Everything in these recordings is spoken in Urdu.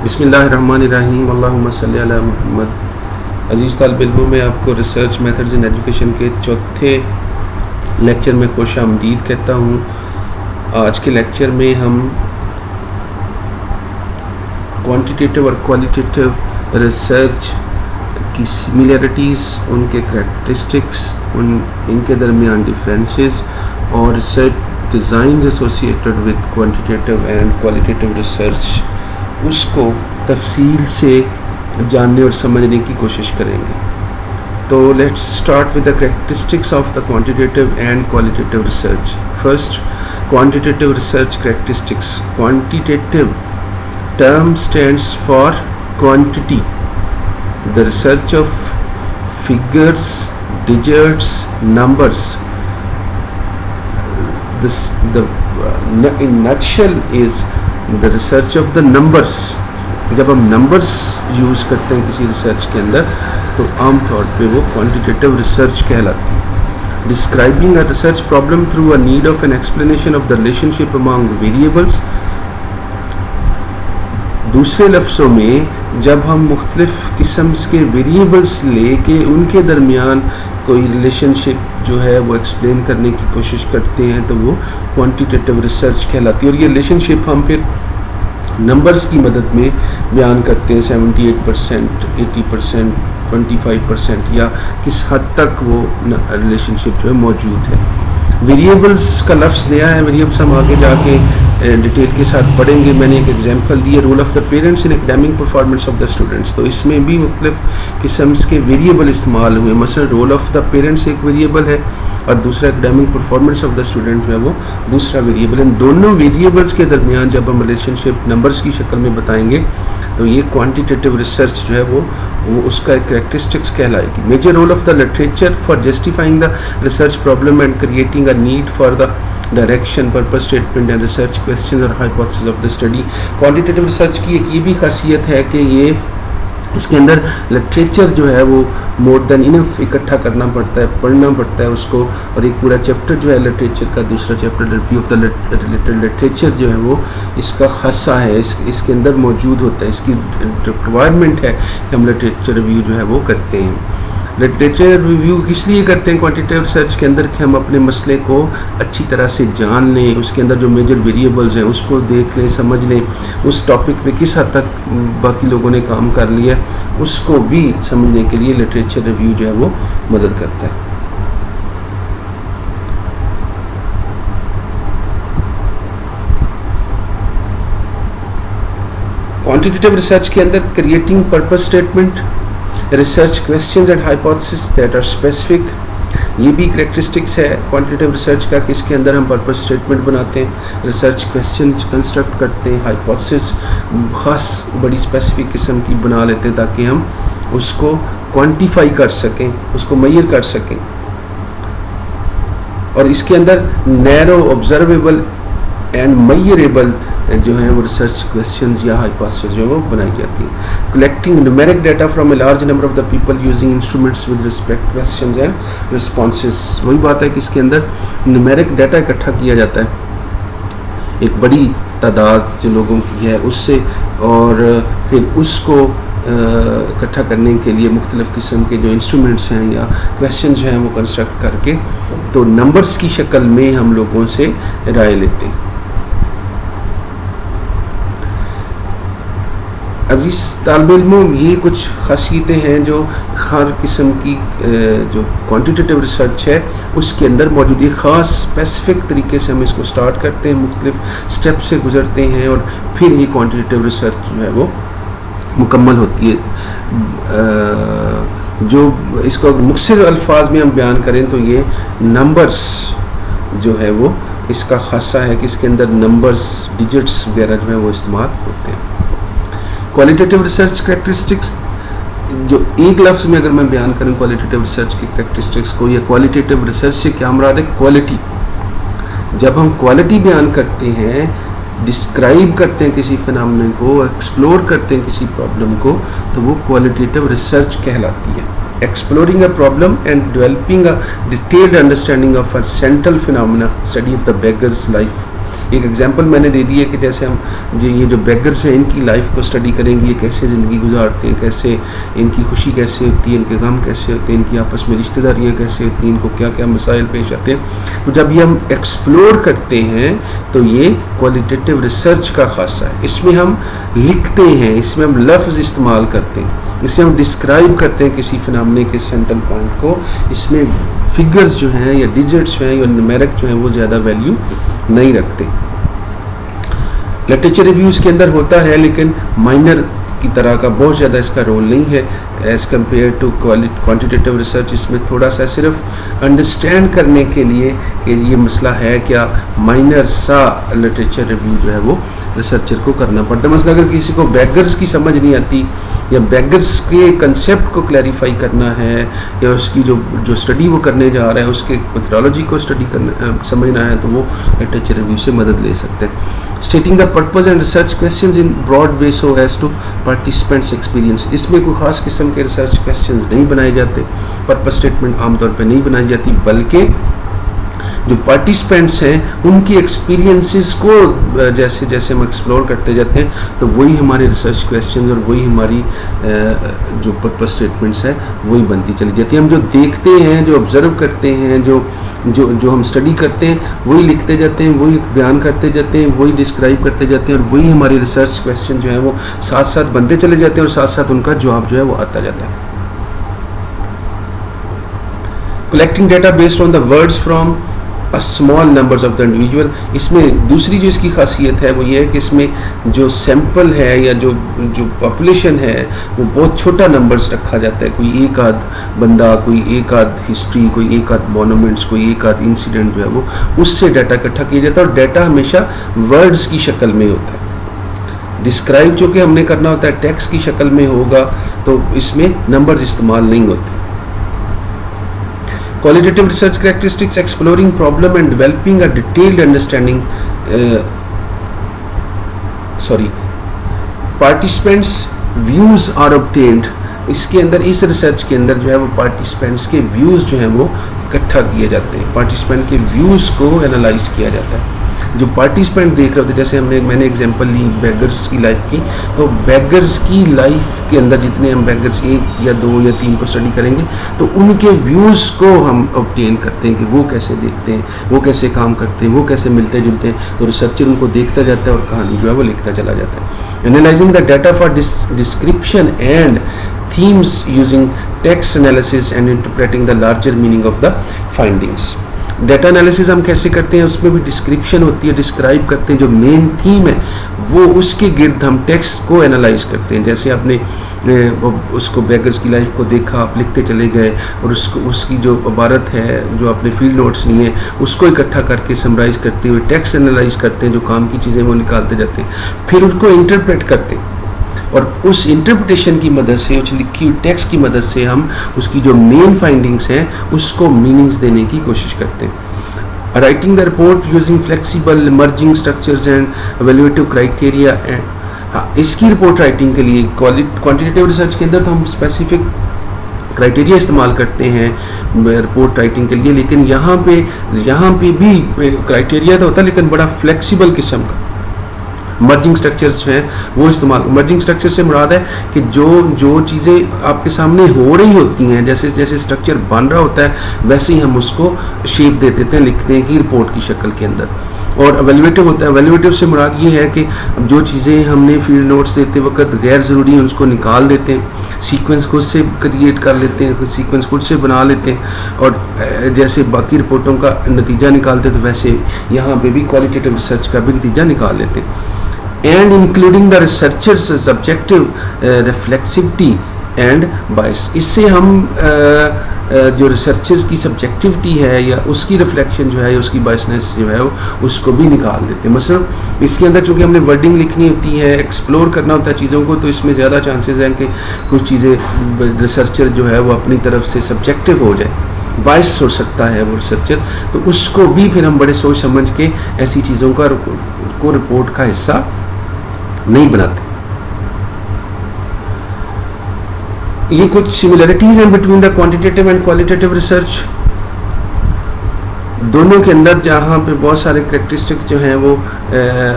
بسم اللہ الرحمن الرحیم، اللہم صلی علی محمد۔ عزیز طالب علموں، میں آپ کو ریسرچ میتھڈز ان ایجوکیشن کے چوتھے لیکچر میں خوش آمدید کہتا ہوں۔ آج کے لیکچر میں ہم کوانٹیٹیو اور کوالیٹیٹیو ریسرچ کی سملیرٹیز، ان کے کریکٹرسٹکس، ان کے درمیان ڈفرینسز اور research designs associated with quantitative and qualitative research, اس کو تفصیل سے جاننے اور سمجھنے کی کوشش کریں گے۔ تو let's start with the characteristics of the quantitative and qualitative research. First, quantitative research characteristics. Quantitative term stands for quantity, the research of figures, digits, numbers. In nutshell is the research of the numbers. جب ہم نمبرز یوز کرتے ہیں کسی ریسرچ کے اندر تو عام طور پہ وہ کوانٹیٹیو ریسرچ کہلاتی ہے۔ Describing a research problem through a need of an explanation of the relationship among variables. دوسرے لفظوں میں جب ہم مختلف قسم کے ویریبلس لے کے ان کے درمیان کوئی ریلیشن شپ جو ہے وہ ایکسپلین کرنے کی کوشش کرتے ہیں تو وہ کوانٹیٹیو ریسرچ کہلاتی ہے، اور یہ ریلیشن شپ ہم پھر نمبرز کی مدد میں بیان کرتے ہیں، 78%، 80%، 25%، یا کس حد تک وہ ریلیشن شپ جو ہے موجود ہے۔ ویریبلس کا لفظ نیا ہے، ویریبلس ہم آگے جا کے ڈیٹیل کے ساتھ پڑھیں گے۔ میں نے ایک ایگزامپل دی ہے، role of the parents in academic performance of the students, تو اس میں بھی مختلف قسم کے ویریبل استعمال ہوئے۔ مثلا رول آف دا پیرنٹس ایک ویریبل ہے اور دوسرا academic performance of the student جو ہے وہ دوسرا ویریبل ہے۔ ان دونوں ویریبلس کے درمیان جب ہم ریلیشن شپ نمبرس کی شکل میں بتائیں گے تو یہ کوانٹیٹیو ریسرچ جو ہے وہ اس کا ایک کریکٹرسٹکس کہلائے گی۔ Major role of the literature for justifying the research problem and creating a need for the direction, purpose statement and research questions اور hypotheses of the study. Quantitative research کی ایک یہ بھی خاصیت ہے کہ یہ اس کے اندر لٹریچر جو ہے وہ مور دین انف اکٹھا کرنا پڑتا ہے، پڑھنا پڑتا ہے اس کو، اور ایک پورا چیپٹر جو ہے لٹریچر کا، دوسرا chapter review of the literature جو ہے وہ اس کا خاصہ ہے، اس کے اندر موجود ہوتا ہے، اس کی ریکوائرمنٹ ہے کہ ہم لٹریچر ریویو جو ہے وہ کرتے ہیں۔ لٹریچر ریویو اس لیے کرتے ہیں کوانٹیٹیو ریسرچ کے اندر کہ ہم اپنے مسئلے کو اچھی طرح سے جان لیں، اس کے اندر جو میجر ویریبلز ہیں اس کو دیکھ لیں، سمجھ لیں، اس ٹاپک پہ کس حد تک باقی لوگوں نے کام کر لیا اس کو بھی سمجھنے کے لیے لٹریچر ریویو جو ہے وہ مدد کرتا ہے۔ کوانٹیٹیو ریسرچ کے اندر creating purpose statement, research questions and hypotheses that are specific, یہ بھی کریکٹرسٹکس ہے کوانٹیٹیو ریسرچ کا کہ اس کے اندر ہم پرپز اسٹیٹمنٹ بناتے ہیں، ریسرچ کویسچنز کنسٹرکٹ کرتے ہیں، ہائپوتھیسز خاص بڑی اسپیسیفک قسم کی بنا لیتے ہیں تاکہ ہم اس کو کوانٹیفائی کر سکیں، اس کو میئر کر سکیں، اور اس کے اندر نیرو آبزرویبل اینڈ میئریبل جو ہیں وہ ریسرچ کویسچنز یا ہائپوتھیسز جو ہے وہ بنائی جاتی ہیں۔ Collecting numeric data from a large number of the people using instruments with respect questions and responses, وہی بات ہے کہ اس کے اندر نیومیرک ڈیٹا اکٹھا کیا جاتا ہے ایک بڑی تعداد جو لوگوں کی ہے اس سے، اور پھر اس کو اکٹھا کرنے کے لیے مختلف قسم کے جو انسٹرومنٹس ہیں یا کویسچن جو ہیں وہ کنسٹرکٹ کر کے تو نمبرز کی شکل میں ہم لوگوں سے رائے لیتے ہیں۔ عزیز طالب علموں، یہ کچھ خاصیتیں ہیں جو ہر قسم کی جو کوانٹیٹیو ریسرچ ہے اس کے اندر موجود ہے۔ خاص اسپیسیفک طریقے سے ہم اس کو سٹارٹ کرتے ہیں، مختلف سٹیپ سے گزرتے ہیں اور پھر یہ کوانٹیٹیو ریسرچ جو ہے وہ مکمل ہوتی ہے۔ جو اس کو مختصر الفاظ میں ہم بیان کریں تو یہ نمبرز جو ہے وہ اس کا خاصہ ہے کہ اس کے اندر نمبرز، ڈیجٹس وغیرہ جو ہے وہ استعمال ہوتے ہیں۔ کوالٹیٹیو ریسرچ کریکٹرسٹکس، جو ایک لفظ میں اگر میں بیان کروں کوالٹیٹیو ریسرچ کی کریکٹرسٹکس کو، یا کوالٹیٹیو ریسرچ سے کیا مراد ہے؟ کوالٹی۔ جب ہم کوالٹی بیان کرتے ہیں، ڈسکرائب کرتے ہیں کسی فنامنا کو، ایکسپلور کرتے ہیں کسی پرابلم کو، تو وہ کوالٹیٹیو ریسرچ کہلاتی ہے۔ Exploring a problem and developing a detailed understanding of a central phenomenon, study of the beggars life, ایک ایگزامپل میں نے دے دی ہے کہ جیسے ہم یہ جو بیگرز ہیں ان کی لائف کو اسٹڈی کریں گے، یہ کیسے زندگی گزارتے ہیں، کیسے ان کی خوشی کیسے ہوتی ہے، ان کے غم کیسے ہوتے ہیں، ان کی آپس میں رشتہ داریاں کیسے ہوتی ہیں، ان کو کیا کیا مسائل پیش آتے ہیں. تو جب یہ ہم ایکسپلور کرتے ہیں تو یہ کوالٹیٹیو ریسرچ کا خاصہ ہے. اس میں ہم لکھتے ہیں، اس میں ہم لفظ استعمال کرتے ہیں، اس سے ہم ڈسکرائب کرتے ہیں کسی فنامنے کے سینٹرل پوائنٹ کو. اس میں فگرز جو ہیں یا ڈیجٹس جو ہیں یا نمیرک جو ہیں وہ زیادہ ویلیو نہیں رکھتے. لٹریچر ریویوز کے اندر ہوتا ہے لیکن مائنر کی طرح کا بہت زیادہ اس کا رول نہیں ہے as compare to quantitative research. اس میں تھوڑا سا صرف انڈرسٹینڈ کرنے کے لیے کہ یہ مسئلہ ہے کیا، مائنر سا لٹریچر ریویو جو ہے وہ ریسرچر کو کرنا پڑتا ہے. مثلا اگر کسی کو بیگرز کی سمجھ نہیں آتی یا بیگرز کے کنسیپٹ کو کلیریفائی کرنا ہے یا اس کی جو اسٹڈی وہ کرنے جا رہا ہے اس کے میتھڈالوجی کو اسٹڈی کرنا سمجھنا ہے تو وہ لٹریچر ریویو سے مدد لے سکتے ہیں. Stating the purpose and research questions in broad way so as to participants experience. اس میں کوئی خاص قسم کے ریسرچ کویسچنز نہیں بنائے جاتے، پرپز اسٹیٹمنٹ عام طور پہ نہیں بنائی جاتی، بلکہ جو پارٹیسپینٹس ہیں ان کی ایکسپیرینسز کو جیسے جیسے ہم ایکسپلور کرتے جاتے ہیں تو وہی ہمارے ریسرچ کویسچنز اور وہی ہماری جو پرپز اسٹیٹمنٹس ہیں وہی بنتی چلی جاتی ہیں. ہم جو دیکھتے ہیں، جو آبزرو کرتے ہیں، جو ہم اسٹڈی کرتے ہیں وہی لکھتے جاتے ہیں، وہی بیان کرتے جاتے ہیں، وہی ڈسکرائب کرتے جاتے ہیں اور وہی ہماری ریسرچ کویسچن جو ہیں وہ ساتھ ساتھ بنتے چلے جاتے ہیں اور ساتھ ساتھ ان کا جواب جو ہے وہ آتا جاتا ہے. Collecting data based on the words from small numbers of the individual. اس میں دوسری جو اس کی خاصیت ہے وہ یہ ہے کہ اس میں جو سیمپل ہے یا جو پاپولیشن ہے وہ بہت چھوٹا نمبرز رکھا جاتا ہے. کوئی ایک آدھ بندہ، کوئی ایک آدھ ہسٹری، کوئی ایک آدھ مونومنٹس، کوئی ایک آدھ انسیڈنٹ جو ہے وہ اس سے ڈیٹا اکٹھا کیا جاتا ہے اور ڈیٹا ہمیشہ ورڈز کی شکل میں ہوتا ہے. ڈسکرائب جو کہ ہم نے کرنا ہوتا ہے ٹیکسٹ کی شکل میں ہوگا تو اس میں نمبرز استعمال نہیں ہوتے. Qualitative research characteristics: exploring problem and developing a detailed understanding. Participants' views are obtained. اس کے اندر اس ریسرچ کے اندر جو ہے وہ پارٹیسپینٹس کے ویوز جو ہیں وہ اکٹھا کیے جاتے ہیں. پارٹیسپینٹ کے ویوز کو انالائز کیا جاتا ہے. جو پارٹیسپینٹ دیکھ رہے ہوتے ہیں، جیسے میں نے ایگزامپل لی بیگرز کی لائف کی، تو بیگرز کی لائف کے اندر جتنے ہم بیگرز 1 یا 2 یا 3 کو اسٹڈی کریں گے تو ان کے ویوز کو ہم obtain کرتے ہیں کہ وہ کیسے دیکھتے ہیں، وہ کیسے کام کرتے ہیں، وہ کیسے ملتے جلتے ہیں. تو ریسرچر ان کو دیکھتا جاتا ہے اور کہانی جو ہے وہ لکھتا چلا جاتا ہے. Analyzing the data for description and themes using text analysis and interpreting the larger meaning of the findings. Data analysis ہم کیسے کرتے ہیں، اس میں بھی ڈسکرپشن ہوتی ہے، ڈسکرائب کرتے ہیں جو مین تھیم ہے وہ اس کے گرد ہم ٹیکسٹ کو انالائز کرتے ہیں. جیسے آپ نے اس کو بیگرز کی لائف کو دیکھا، آپ لکھتے چلے گئے اور اس کی جو عبارت ہے جو آپ نے فیلڈ نوٹس لیے ہیں اس کو اکٹھا کر کے سمرائز کرتے ہوئے ٹیکسٹ انالائز کرتے ہیں، جو کام کی چیزیں وہ نکالتے جاتے ہیں، پھر ان کو انٹرپریٹ کرتے ہیں اور اس انٹرپریٹیشن کی مدد سے، اس لکھی ہوئی ٹیکسٹ کی مدد سے ہم اس کی جو مین فائنڈنگس ہیں اس کو میننگز دینے کی کوشش کرتے ہیں. Writing the report using flexible emerging structures and evaluative criteria. اس کی رپورٹ رائٹنگ کے لیے کوانٹیٹیو ریسرچ کے اندر تو ہم اسپیسیفک کرائٹیریا استعمال کرتے ہیں رپورٹ رائٹنگ کے لیے، لیکن یہاں پہ بھی کرائٹیریا تو ہوتا ہے لیکن بڑا فلیکسیبل قسم کا. مرجنگ سٹرکچرز ہیں وہ استعمال. مرجنگ سٹرکچر سے مراد ہے کہ جو چیزیں آپ کے سامنے ہو رہی ہوتی ہیں، جیسے جیسے سٹرکچر بن رہا ہوتا ہے ویسے ہی ہم اس کو شیپ دے دیتے ہیں، لکھتے ہیں کہ رپورٹ کی شکل کے اندر. اور ایویلویٹو ہوتا ہے. ایویلویٹو سے مراد یہ ہے کہ جو چیزیں ہم نے فیلڈ نوٹس دیتے وقت غیر ضروری ہیں اس کو نکال دیتے ہیں، سیکوینس خود سے کریٹ کر لیتے ہیں، سیکوینس خود سے بنا لیتے ہیں اور جیسے باقی رپورٹوں کا نتیجہ نکالتے تو ویسے یہاں پہ بھی کوالٹیٹیو ریسرچ کا بھی نتیجہ نکال لیتے ہیں. And including the researcher's subjective reflexivity and bias. اس سے ہم جو ریسرچرز کی سبجیکٹیوٹی ہے یا اس کی ریفلیکشن جو ہے، اس کی بائسنس جو ہے اس کو بھی نکال دیتے ہیں. مثلا اس کے اندر چونکہ ہم نے ورڈنگ لکھنی ہوتی ہے، ایکسپلور کرنا ہوتا ہے چیزوں کو، تو اس میں زیادہ چانسز ہیں کہ کچھ چیزیں ریسرچر جو ہے وہ اپنی طرف سے سبجیکٹیو ہو جائے، بائس ہو سکتا ہے وہ ریسرچر. تو اس کو بھی پھر ہم بڑے سوچ سمجھ کے ایسی چیزوں کو رپورٹ کا حصہ نہیں بناتے. یہ کچھ سملیرٹیز ہیں between the quantitative and qualitative research. دونوں کے اندر جہاں پہ بہت سارے کریکٹرسٹکس جو ہیں وہ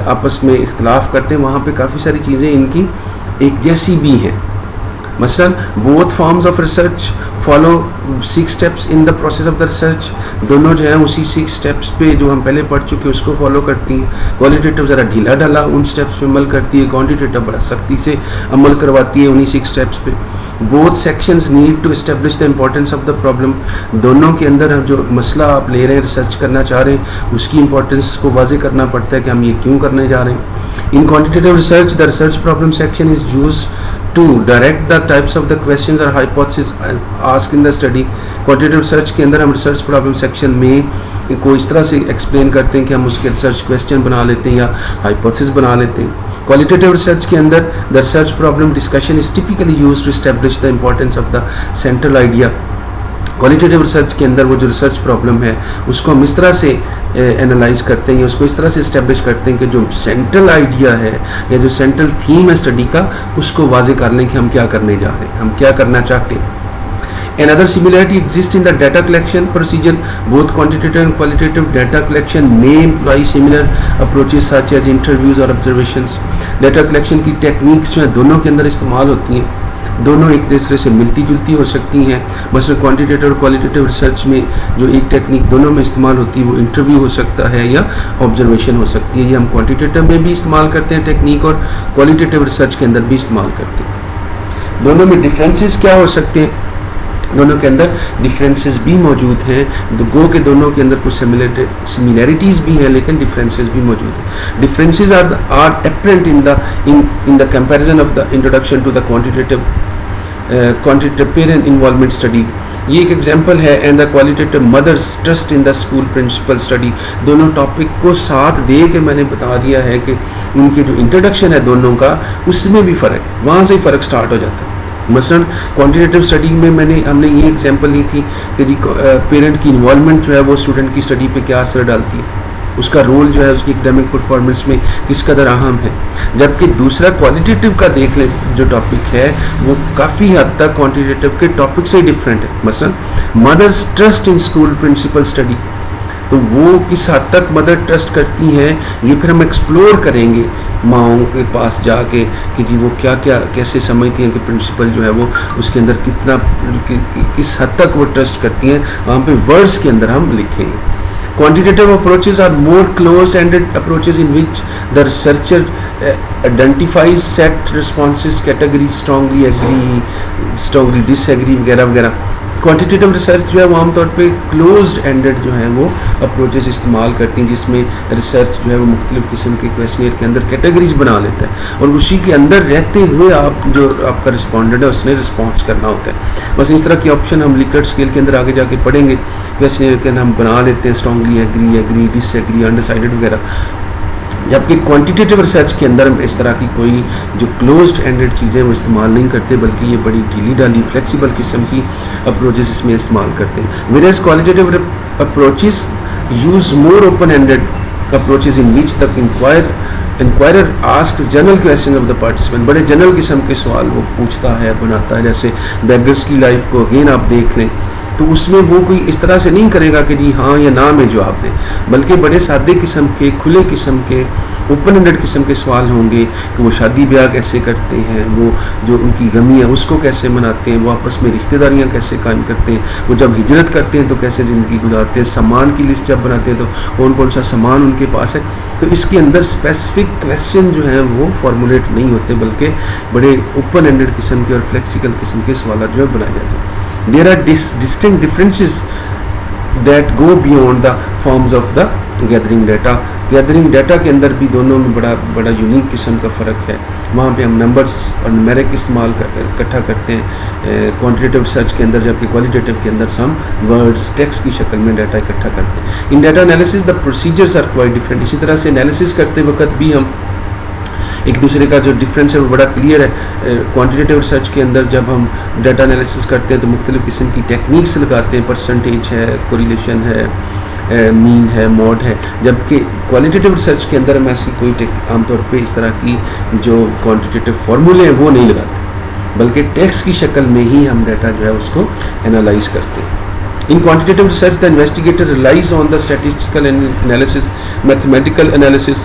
آپس میں اختلاف کرتے ہیں وہاں پہ کافی ساری چیزیں ان کی ایک جیسی بھی ہیں. مثلا both forms of research follow 6 steps in the process of the research. دونوں جو ہیں اسی 6 steps پہ جو ہم پہلے پڑھ چکے اس کو فالو کرتی ہیں. کوالٹیٹیو ذرا ڈھیلا ڈھالا ان steps پہ عمل کرتی ہے, کوانٹیٹیو بڑا سختی سے عمل کرواتی ہے انہی 6 steps پہ. both sections need to establish the importance of the problem. دونوں کے اندر جو مسئلہ آپ لے رہے ہیں ریسرچ کرنا چاہ رہے ہیں اس کی امپورٹنس کو واضح کرنا پڑتا ہے کہ ہم یہ کیوں کرنے جا رہے ہیں. In quantitative research, the research problem section is used to direct the types of the questions or hypotheses asked in the study. Quantitative research کے اندر ہم research problem section میں کو اس طرح سے ایکسپلین کرتے ہیں کہ ہم اس کے research question بنا لیتے ہیں یا hypothesis بنا لیتے ہیں. Qualitative research کے اندر the research problem discussion is typically used to establish the importance of the central idea. Qualitative research کے اندر وہ جو ریسرچ پرابلم ہے اس کو ہم اس طرح سے انالائز کرتے ہیں یا اس کو اس طرح سے اسٹیبلش کرتے ہیں کہ جو سینٹرل آئیڈیا ہے یا جو سینٹرل تھیم ہے اسٹڈی کا اس کو واضح کر لیں کہ ہم کیا کرنے جا رہے ہیں, ہم کیا کرنا چاہتے ہیں. Another similarity exists in the data collection procedure. Both quantitative and qualitative data collection may employ similar approaches such as interviews or observations. Data collection کی ٹیکنیکس جو ہیں دونوں کے اندر استعمال ہوتی ہیں, دونوں ایک دوسرے سے ملتی جلتی ہو سکتی ہیں. مثلا کوانٹیٹیو اور کوالٹیٹیو ریسرچ میں جو ایک ٹیکنیک دونوں میں استعمال ہوتی ہے وہ انٹرویو ہو سکتا ہے یا آبزرویشن ہو سکتی ہے. یہ ہم کوانٹیٹیو میں بھی استعمال کرتے ہیں ٹیکنیک اور کوالٹیٹیو ریسرچ کے اندر بھی استعمال کرتے ہیں. دونوں میں ڈفرینسز کیا ہو سکتے ہیں؟ دونوں کے اندر ڈفرینسز بھی موجود ہیں. گو کہ دونوں کے اندر کچھ سملیرٹیز بھی ہیں لیکن ڈفرینسز بھی موجود ہیں. Differences are apparent in the comparison of the introduction to the quantitative parent involvement study. یہ ایک ایگزامپل ہے. And the qualitative mothers trust in the school principal study. دونوں ٹاپک کو ساتھ دے کے میں نے بتا دیا ہے کہ ان کے جو انٹروڈکشن ہے دونوں کا اس میں بھی فرق, وہاں سے ہی فرق سٹارٹ ہو جاتا ہے. مثلا کوانٹیٹیو اسٹڈی میں ہم نے یہ ایگزامپل لی تھی کہ جی پیرنٹ کی انوالومنٹ جو ہے وہ اسٹوڈنٹ کی اسٹڈی پہ کیا اثر ڈالتی ہے, اس کا رول جو ہے اس کی اکیڈمک پرفارمنس میں کس قدر اہم ہے. جبکہ دوسرا کوالٹیٹیو کا دیکھ لیں جو ٹاپک ہے وہ کافی حد تک کوانٹیٹیو کے ٹاپک سے ہی ڈفرینٹ ہے. مثلا mothers trust in school principal study, تو وہ کس حد تک مدر ٹرسٹ کرتی ہیں یہ پھر ہم ایکسپلور کریں گے ماؤں کے پاس جا کے کہ جی وہ کیا کیا کیسے سمجھتی ہیں کہ پرنسپل جو ہے وہ اس کے اندر کتنا کس حد تک وہ ٹرسٹ کرتی ہیں, وہاں پہ ورڈس کے اندر ہم لکھیں گے. Quantitative approaches are more closed-ended approaches in which the researcher identifies set responses, categories, strongly agree, strongly disagree وغیرہ وغیرہ. کوانٹیٹیو ریسرچ جو ہے وہ عام طور پہ کلوزڈ اینڈڈ جو ہیں وہ اپروچز استعمال کرتی ہیں جس میں ریسرچ جو ہے وہ مختلف قسم کے کویسچنئر کے اندر کیٹیگریز بنا لیتا ہے اور اسی کے اندر رہتے ہوئے آپ جو آپ کا رسپونڈنٹ ہے اس نے رسپانس کرنا ہوتا ہے. بس اس طرح کی آپشن ہم لکٹ اسکیل کے اندر آگے جا کے پڑھیں گے. کویسچنئر کے اندر ہم بنا لیتے ہیں اسٹرانگلی ایگری ڈس ایگری انڈیسائیڈڈ وغیرہ. جبکہ کوانٹیٹیو ریسرچ کے اندر ہم اس طرح کی کوئی جو کلوزڈ اینڈڈ چیزیں وہ استعمال نہیں کرتے بلکہ یہ بڑی ڈھیلی ڈالی فلیکسیبل قسم کی اپروچز اس میں استعمال کرتے ہیں. Whereas qualitative approaches use more open ended approaches in which تک inquirer asks general question of the participant. بڑے جنرل قسم کے سوال وہ پوچھتا ہے بناتا ہے. جیسے بیگرس کی لائف کو اگین آپ دیکھ لیں تو اس میں وہ کوئی اس طرح سے نہیں کرے گا کہ جی ہاں یا نہ میں جواب دیں, بلکہ بڑے سادے قسم کے کھلے قسم کے اوپن اینڈڈ قسم کے سوال ہوں گے کہ وہ شادی بیاہ کیسے کرتے ہیں, وہ جو ان کی غمی ہے اس کو کیسے مناتے ہیں, وہ آپس میں رشتہ داریاں کیسے قائم کرتے ہیں, وہ جب ہجرت کرتے ہیں تو کیسے زندگی گزارتے ہیں, سامان کی لسٹ جب بناتے ہیں تو کون کون سا سامان ان کے پاس ہے. تو اس کے اندر اسپیسیفک کویسچن جو ہیں وہ فارمولیٹ نہیں ہوتے بلکہ بڑے اوپن اینڈڈ قسم کے اور فلیکسیبل قسم کے سوالات جو ہے بنائے جاتے ہیں. There are distinct differences that go beyond the forms of the gathering data. Gathering data کے اندر بھی دونوں میں بڑا یونیک قسم کا فرق ہے. وہاں پہ ہم نمبرز اور نمیرک استعمال اکٹھا کرتے ہیں کوانٹیٹیو ریسرچ کے اندر, جبکہ کوالٹیٹیو کے اندر ہم ورڈز ٹیکسٹ کی شکل میں ڈیٹا اکٹھا کرتے ہیں. In data analysis the procedures are quite different. اسی طرح سے انالیسس کرتے وقت بھی ہم ایک دوسرے کا جو ڈفرینس ہے وہ بڑا کلیئر ہے. کوانٹیٹیو ریسرچ کے اندر جب ہم ڈیٹا انالیسس کرتے ہیں تو مختلف قسم کی ٹیکنیکس لگاتے ہیں, پرسنٹیج ہے, کوریلیشن ہے, مین ہے, موڈ ہے. جبکہ کوالٹیٹیو ریسرچ کے اندر ہم ایسی کوئی عام طور پہ اس طرح کی جو کوانٹیٹیو فارمولے ہیں وہ نہیں لگاتے بلکہ ٹیکسٹ کی شکل میں ہی ہم ڈیٹا جو ہے اس کو انالائز کرتے ہیں. In quantitative research, the investigator relies on the statistical analysis, mathematical analysis,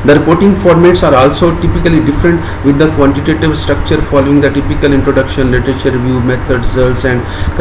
The reporting formats are also typically different with the quantitative structure following the typical introduction, literature review, methods, results and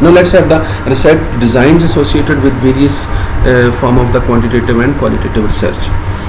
Now let's have the research designs associated with various form of the quantitative and qualitative research.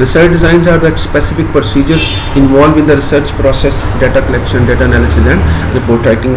Research designs are the specific procedures involved in the research process, data collection, data analysis and report writing.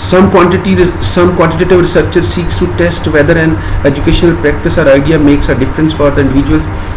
Some quantitative researchers seeks to test whether an educational practice or idea makes a difference for the individuals.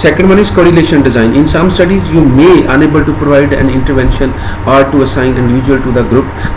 Second one is correlation design. In some studies you may unable to provide an intervention or to assign individual to the group.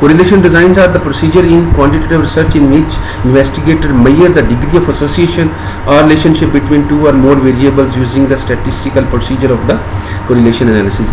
Correlation designs are the procedure in quantitative research in which investigators measure the degree of association or relationship between two or more variables using the statistical procedure of the correlation analysis.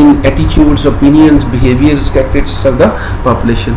in attitudes, opinions, behaviors, characteristics of the population.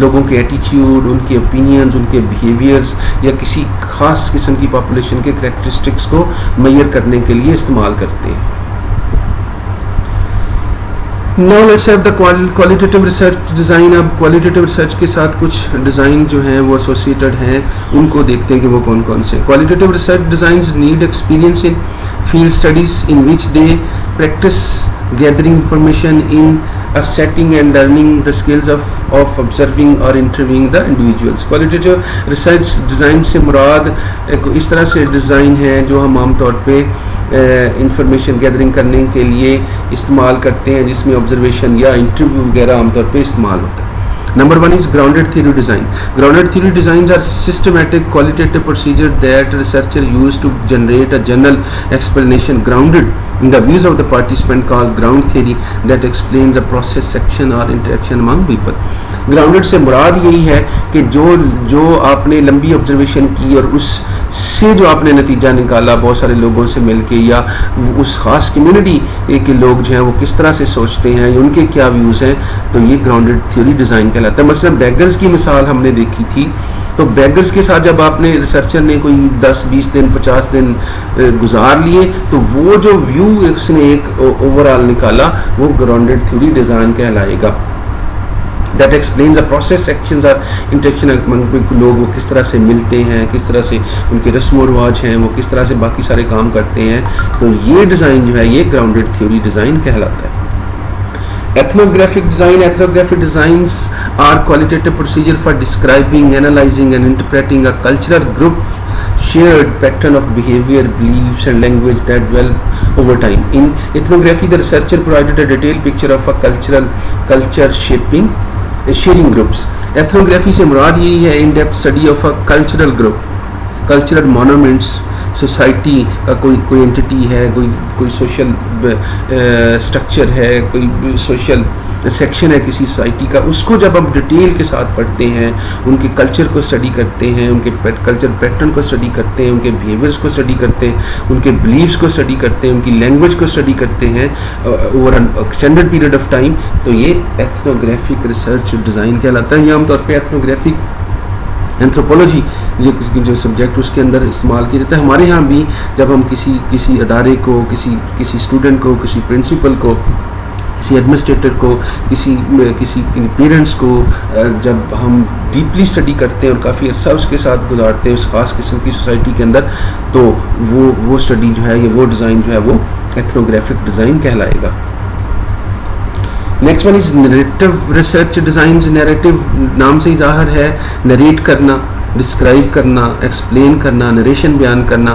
لوگوں کے ایٹیٹیوڈ، ان کے اوپینینز، ان کے بیہیویئرز یا کسی خاص قسم کی پاپولیشن کے کریکٹرسٹکس کو میئر کرنے کے لیے استعمال کرتے ہیں. Now let's have the qualitative research design. اب qualitative research کے ساتھ کچھ ڈیزائن جو ہیں وہ associated ہیں، ان کو دیکھتے ہیں کہ وہ کون کون سے. Qualitative research designs need experience in field studies in which they practice gathering information in a setting and learning the skills of observing or interviewing the individuals. Qualitative research design سے مراد اس طرح سے ڈیزائن ہے جو ہم عام طور پہ انفارمیشن گیدرنگ کرنے کے لیے استعمال کرتے ہیں، جس میں آبزرویشن یا انٹرویو وغیرہ عام طور پہ استعمال ہوتا ہے. Number 1 is grounded theory design. Grounded theory designs are systematic qualitative procedures that researchers use to generate a general explanation grounded in the views of the participant, called ground theory, that explains a process, section or interaction among people. Grounded سے مراد یہی ہے کہ جو آپ نے لمبی آبزرویشن کی اور اس سے جو آپ نے نتیجہ نکالا بہت سارے لوگوں سے مل کے، یا اس خاص کمیونٹی کے لوگ جو ہیں وہ کس طرح سے سوچتے ہیں یا ان کے کیا ویوز ہیں، تو یہ گراؤنڈڈ تھیوری ڈیزائن کہلاتا ہے. مثلا بیگرز کی مثال ہم نے دیکھی تھی، تو بیگرز کے ساتھ جب آپ نے ریسرچر نے کوئی 10-20 دن 50 دن گزار لیے، تو وہ جو ویو اس نے ایک اوور آل نکالا وہ گراؤنڈڈ تھیوری ڈیزائن کہلائے گا. That explains the process, actions or interaction among لوگ وہ کس طرح سے ملتے ہیں، کس طرح سے ان کے رسم و رواج ہیں، وہ کس طرح سے باقی سارے کام کرتے ہیں. تو یہ ڈیزائن جو ہے یہ گراؤنڈڈ تھیوری ڈیزائن کہلاتا ہے. Ethnographic design. Ethnographic designs are qualitative procedure for describing, analyzing and interpreting a cultural group shared pattern of behavior, beliefs and language that develop over time. In ethnography, the researcher provided a detailed picture of a culture sharing groups. Ethnography سے مراد یہی ہے in depth study of a cultural group, cultural monuments, society کا کوئی انٹیٹی ہے، کوئی سوشل اسٹرکچر ہے، کوئی سوشل سیکشن ہے کسی سوسائٹی کا، اس کو جب ہم ڈیٹیل کے ساتھ پڑھتے ہیں، ان کے کلچر کو اسٹڈی کرتے ہیں، ان کے کلچر پیٹرن کو اسٹڈی کرتے ہیں، ان کے بیہیویئرس کو اسٹڈی کرتے ہیں، ان کے بلیفس کو اسٹڈی کرتے ہیں، ان کی لینگویج کو اسٹڈی کرتے ہیں over an extended period of time, تو یہ ایتھنوگرافک ریسرچ ڈیزائن کہلاتا ہے. یہ عام طور پہ ایتھنوگرافک اینتھروپولوجی جو سبجیکٹ اس کے اندر استعمال کیا جاتا ہے. ہمارے ہاں بھی جب ہم کسی ادارے کو، کسی اسٹوڈنٹ کو، کسی پرنسپل کو، کسی ایڈمنسٹریٹر کو، کسی پیرنٹس کو جب ہم ڈیپلی اسٹڈی کرتے ہیں اور کافی عرصہ اس کے ساتھ گزارتے ہیں اس خاص قسم کی سوسائٹی کے اندر، تو وہ اسٹڈی جو ہے یا وہ ڈیزائن جو ہے وہ ایتھنوگرافک ڈیزائن کہلائے گا. Next one is narrative research designs. Narrative نام سے ہی ظاہر ہے نریٹ کرنا، ڈسکرائب کرنا، ایکسپلین کرنا، نریشن بیان کرنا.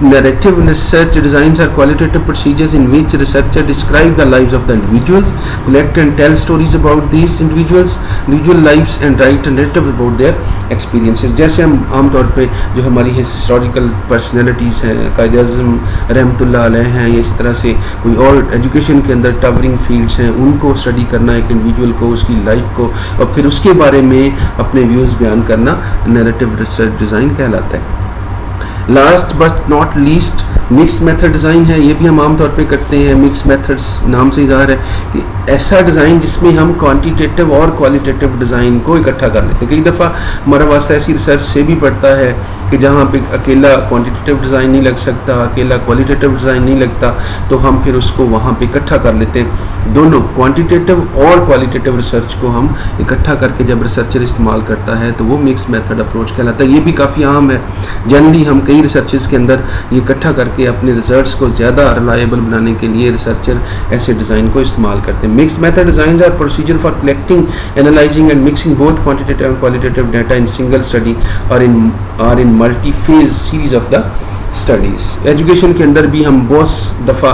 Narrative research designs are qualitative procedures in which researchers describe the lives of the individuals, collect and tell stories about these individual lives and write a narrative about their experiences. جیسے ہم عام طور پہ جو ہماری ہسٹوریکل پرسنالٹیز ہیں، قائد اعظم رحمۃ اللہ علیہ ہیں، یا اسی طرح سے کوئی اور ایجوکیشن کے اندر ٹاورنگ فیلڈس ہیں، ان کو اسٹڈی کرنا ایک انڈیویجول کو، اس کی لائف کو، اور پھر اس کے بارے میں اپنے ویوز بیان کرنا نیریٹو ریسرچ ڈیزائن کہلاتا ہے. Last but not least mix method design ہے. یہ بھی ہم عام طور پہ کرتے ہیں. مکس میتھڈس نام سے ظاہر ہے کہ ایسا ڈیزائن جس میں ہم کوانٹیٹیو اور کوالٹیٹیو ڈیزائن کو اکٹھا کر لیتے ہیں. کئی دفعہ ہمارا واسطہ ایسی ریسرچ سے بھی پڑتا ہے کہ جہاں پہ اکیلا کوانٹیٹیو ڈیزائن نہیں لگ سکتا، اکیلا کوالٹیٹیو ڈیزائن نہیں لگتا، تو ہم پھر اس کو وہاں پہ اکٹھا کر لیتے ہیں. دونوں کوانٹیٹیو اور کوالٹیٹیو ریسرچ کو ہم اکٹھا کر کے جب ریسرچر استعمال کرتا ہے تو وہ مکس میتھڈ اپروچ کہلاتا ہے. یہ بھی کافی عام ہے. جنرلی ہم کئی ریسرچز کے اندر یہ اکٹھا کر کے اپنے ریزلٹس کو زیادہ ریلائبل بنانے کے لیے ریسرچر ایسے ڈیزائن کو استعمال کرتے ہیں. Mix method designs are procedure for collecting, analysing and mixing both quantitative and qualitative data in single study اور in multi phase series of the studies. Education کے اندر بھی ہم بہت دفعہ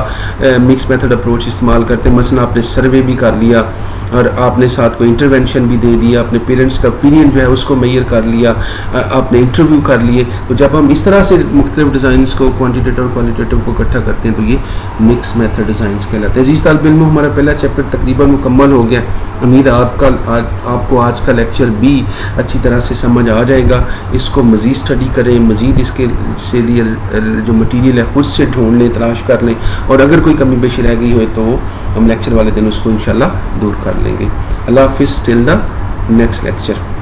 مکس میتھڈ اپروچ استعمال کرتے ہیں. مثلا آپ نے سروے بھی کر لیا اور آپ نے ساتھ کو انٹروینشن بھی دے دیا، اپنے پیرنٹس کا اوپینین جو ہے اس کو میئر کر لیا، آپ نے انٹرویو کر لیے. تو جب ہم اس طرح سے مختلف ڈیزائنس کو کوانٹیٹیو اور کوالٹیٹیو کو اکٹھا کرتے ہیں تو یہ مکس میتھڈ ڈیزائنس کہلاتے ہیں. عزیز طالب علموں، ہمارا پہلا چیپٹر تقریباً مکمل ہو گیا. امید ہے آپ کو آج کا لیکچر بھی اچھی طرح سے سمجھ آ جائے گا. اس کو مزید اسٹڈی کریں، مزید اس کے سے لیے جو مٹیریل ہے خود سے ڈھونڈ لیں، تلاش کر لیں، اور اگر کوئی کمی بیشی رہ گئی ہوئے تو ہم لیکچر والے دن اس کو انشاءاللہ دور کر لیں گے. اللہ حافظ. ٹل دا نیکسٹ لیکچر.